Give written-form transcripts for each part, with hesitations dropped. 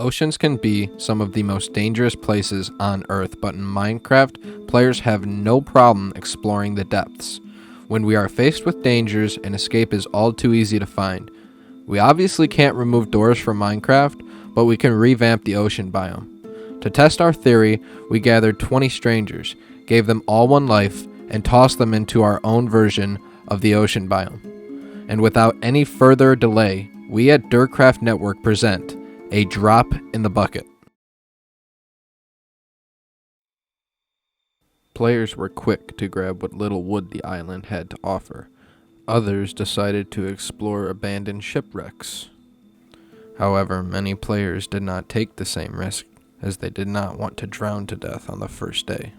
Oceans can be some of the most dangerous places on Earth, but in Minecraft, players have no problem exploring the depths. When we are faced with dangers, an escape is all too easy to find. We obviously can't remove doors from Minecraft, but we can revamp the ocean biome. To test our theory, we gathered 20 strangers, gave them all one life, and tossed them into our own version of the ocean biome. And without any further delay, we at Dirtcraft Network present a drop in the bucket. Players were quick to grab what little wood the island had to offer. Others decided to explore abandoned shipwrecks. However, many players did not take the same risk, as they did not want to drown to death on the first day.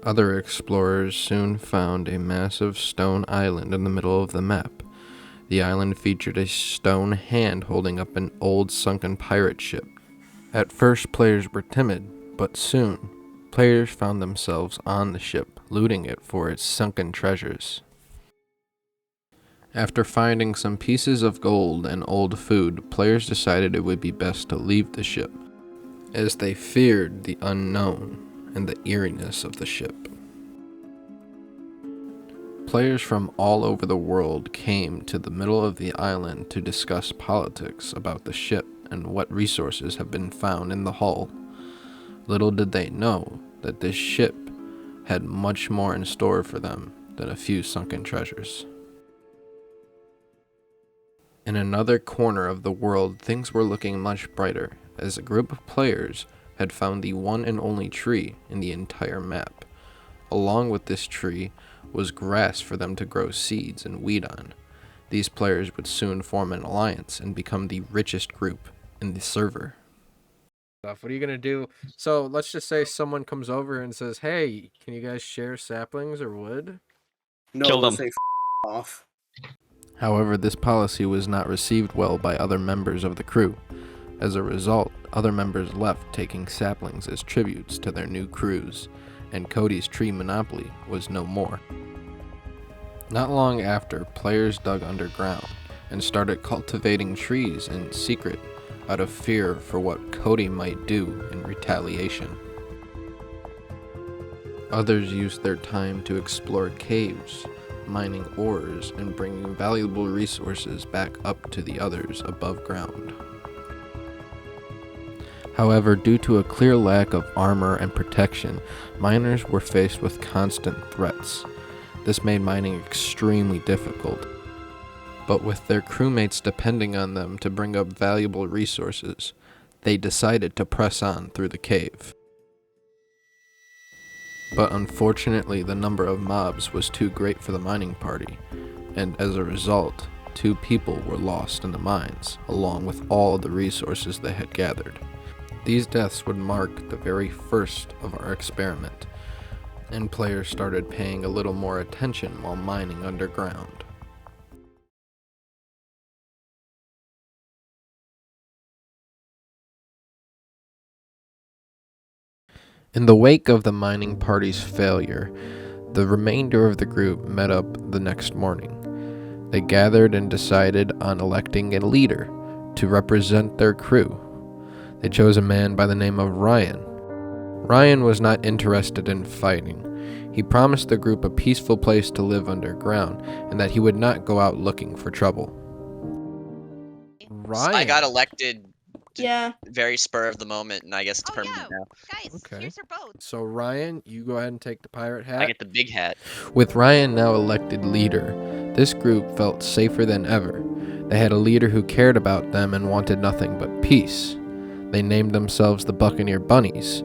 Other explorers soon found a massive stone island in the middle of the map. The island featured a stone hand holding up an old sunken pirate ship. At first, players were timid, but soon, players found themselves on the ship, looting it for its sunken treasures. After finding some pieces of gold and old food, players decided it would be best to leave the ship, as they feared the unknown and the eeriness of the ship. Players from all over the world came to the middle of the island to discuss politics about the ship and what resources have been found in the hull. Little did they know that this ship had much more in store for them than a few sunken treasures. In another corner of the world, things were looking much brighter, as a group of players had found the one and only tree in the entire map. Along with this tree was grass for them to grow seeds and weed on. These players would soon form an alliance and become the richest group in the server. What are you going to do? So let's just say someone comes over and says, hey, can you guys share saplings or wood? No, Kill them. say off. However, this policy was not received well by other members of the crew. As a result, other members left, taking saplings as tributes to their new crews, and Cody's tree monopoly was no more. Not long after, players dug underground and started cultivating trees in secret out of fear for what Cody might do in retaliation. Others used their time to explore caves, mining ores, and bringing valuable resources back up to the others above ground. However, due to a clear lack of armor and protection, miners were faced with constant threats. This made mining extremely difficult, but with their crewmates depending on them to bring up valuable resources, they decided to press on through the cave. But unfortunately, the number of mobs was too great for the mining party, and as a result, 2 people were lost in the mines, along with all the resources they had gathered. These deaths would mark the very first of our experiment, and players started paying a little more attention while mining underground. In the wake of the mining party's failure, the remainder of the group met up the next morning. They gathered and decided on electing a leader to represent their crew. They chose a man by the name of Ryan. Ryan was not interested in fighting. He promised the group a peaceful place to live underground and that he would not go out looking for trouble. Ryan. I got elected. Yeah. Very spur of the moment, and I guess it's permanent now. Guys, Okay. here's your boat. So Ryan, you go ahead and take the pirate hat. I get the big hat. With Ryan now elected leader, this group felt safer than ever. They had a leader who cared about them and wanted nothing but peace. They named themselves the Buccaneer Bunnies,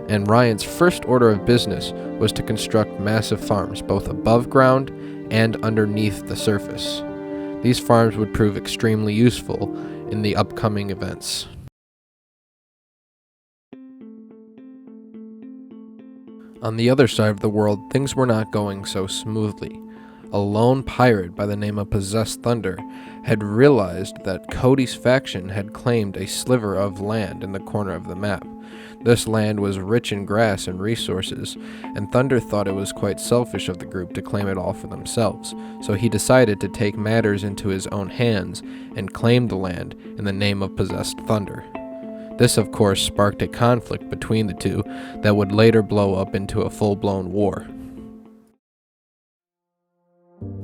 and Ryan's first order of business was to construct massive farms both above ground and underneath the surface. These farms would prove extremely useful in the upcoming events. On the other side of the world, things were not going so smoothly. A lone pirate by the name of PossessedThunder had realized that Cody's faction had claimed a sliver of land in the corner of the map, This land was rich in grass and resources, and Thunder thought it was quite selfish of the group to claim it all for themselves, so he decided to take matters into his own hands and claim the land in the name of Possessed Thunder. This, of course, sparked a conflict between the two that would later blow up into a full-blown war.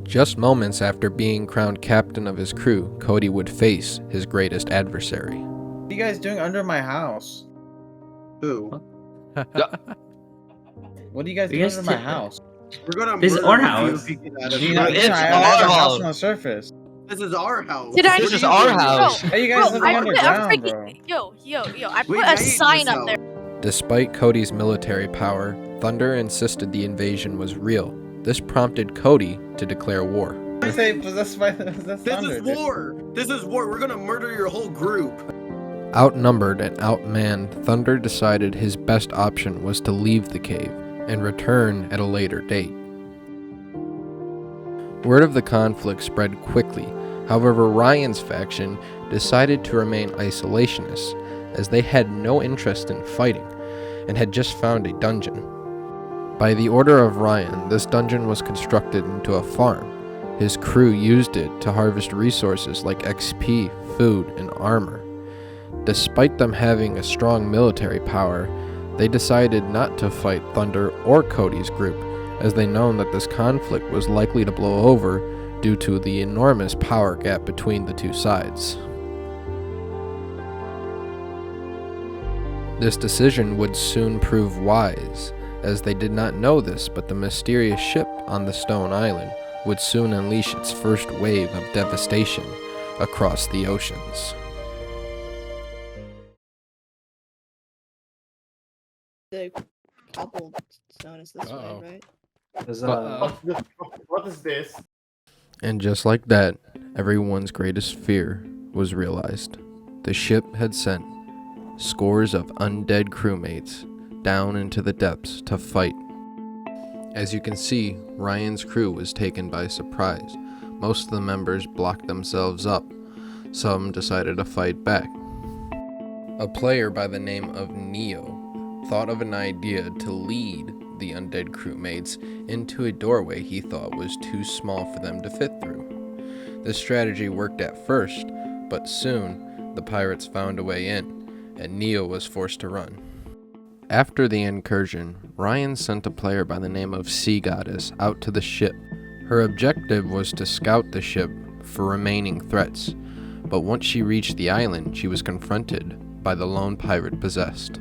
Just moments after being crowned captain of his crew, Cody would face his greatest adversary. What are you guys doing under my house? Who? What are you guys doing under my house? We're gonna This is murder our you house. if you get out Do of you here. not, It's I have our a house house. on the surface. This is our house. Did I- What This are is you our doing? house. Hey, you guys living underground, bro. I We put a made sign this up there. Despite Cody's military power, Thunder insisted the invasion was real. This prompted Cody to declare war. I say possessed by possessed This thunder, is dude. war. This is war. We're gonna murder your whole group. Outnumbered and outmanned, Thunder decided his best option was to leave the cave and return at a later date. Word of the conflict spread quickly. However, Ryan's faction decided to remain isolationists, as they had no interest in fighting and had just found a dungeon. By the order of Ryan, this dungeon was constructed into a farm. His crew used it to harvest resources like XP, food, and armor. Despite them having a strong military power, they decided not to fight Thunder or Cody's group, as they known that this conflict was likely to blow over due to the enormous power gap between the two sides. This decision would soon prove wise, as they did not know this, but the mysterious ship on the Stone Island would soon unleash its first wave of devastation across the oceans. The cobblestone is this Uh-oh. way, right? There's, What is this? And just like that, everyone's greatest fear was realized. The ship had sent scores of undead crewmates down into the depths to fight. As you can see, Ryan's crew was taken by surprise. Most of the members blocked themselves up. Some decided to fight back. A player by the name of Neo thought of an idea to lead the undead crewmates into a doorway he thought was too small for them to fit through. This strategy worked at first, but soon the pirates found a way in, and Neo was forced to run. After the incursion, Ryan sent a player by the name of Sea Goddess out to the ship. Her objective was to scout the ship for remaining threats, but once she reached the island, she was confronted by the lone pirate Possessed.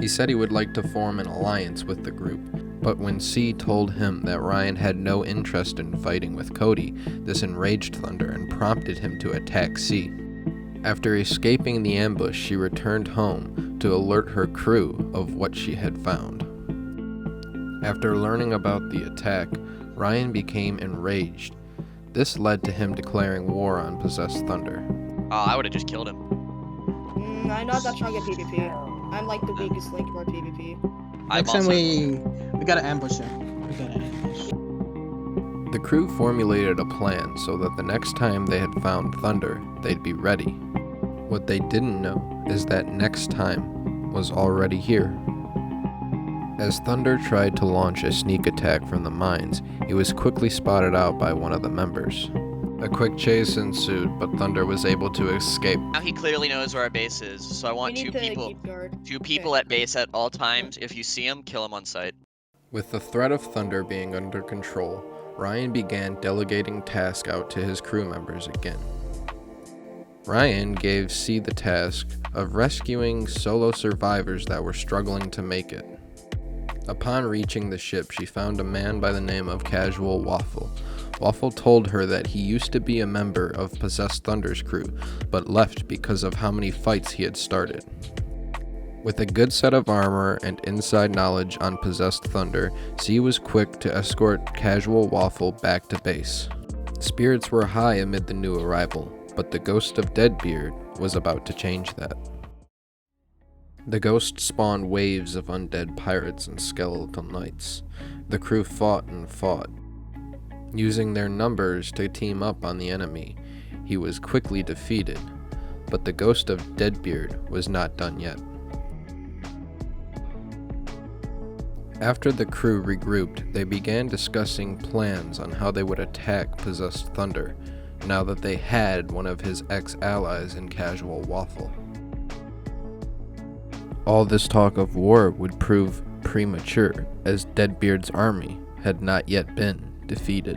He said he would like to form an alliance with the group, but when C told him that Ryan had no interest in fighting with Cody, this enraged Thunder and prompted him to attack C. After escaping the ambush, she returned home to alert her crew of what she had found. After learning about the attack, Ryan became enraged. This led to him declaring war on Possessed Thunder. Oh, I would have just killed him. I'm not that strong at PvP. I'm like the weakest link for PvP. I'm Next time also, we gotta ambush him. We gotta ambush. The crew formulated a plan so that the next time they had found Thunder, they'd be ready. What they didn't know is that next time was already here. As Thunder tried to launch a sneak attack from the mines, he was quickly spotted out by one of the members. A quick chase ensued, but Thunder was able to escape. now he clearly knows where our base is, so I want We two need to people. keep guard. Two people at base at all times. If you see them, kill them on sight. With the threat of Thunder being under control, Ryan began delegating tasks out to his crew members again. Ryan gave C the task of rescuing solo survivors that were struggling to make it. Upon reaching the ship, she found a man by the name of Casual Waffle. Waffle told her that he used to be a member of Possessed Thunder's crew, but left because of how many fights he had started. With a good set of armor and inside knowledge on Possessed Thunder, C was quick to escort Casual Waffle back to base. Spirits were high amid the new arrival, but the ghost of Deadbeard was about to change that. The ghost spawned waves of undead pirates and skeletal knights. The crew fought and fought, using their numbers to team up on the enemy. He was quickly defeated, but the ghost of Deadbeard was not done yet. After the crew regrouped, they began discussing plans on how they would attack Possessed Thunder, now that they had one of his ex-allies in Casual Waffle. All this talk of war would prove premature, as Deadbeard's army had not yet been defeated.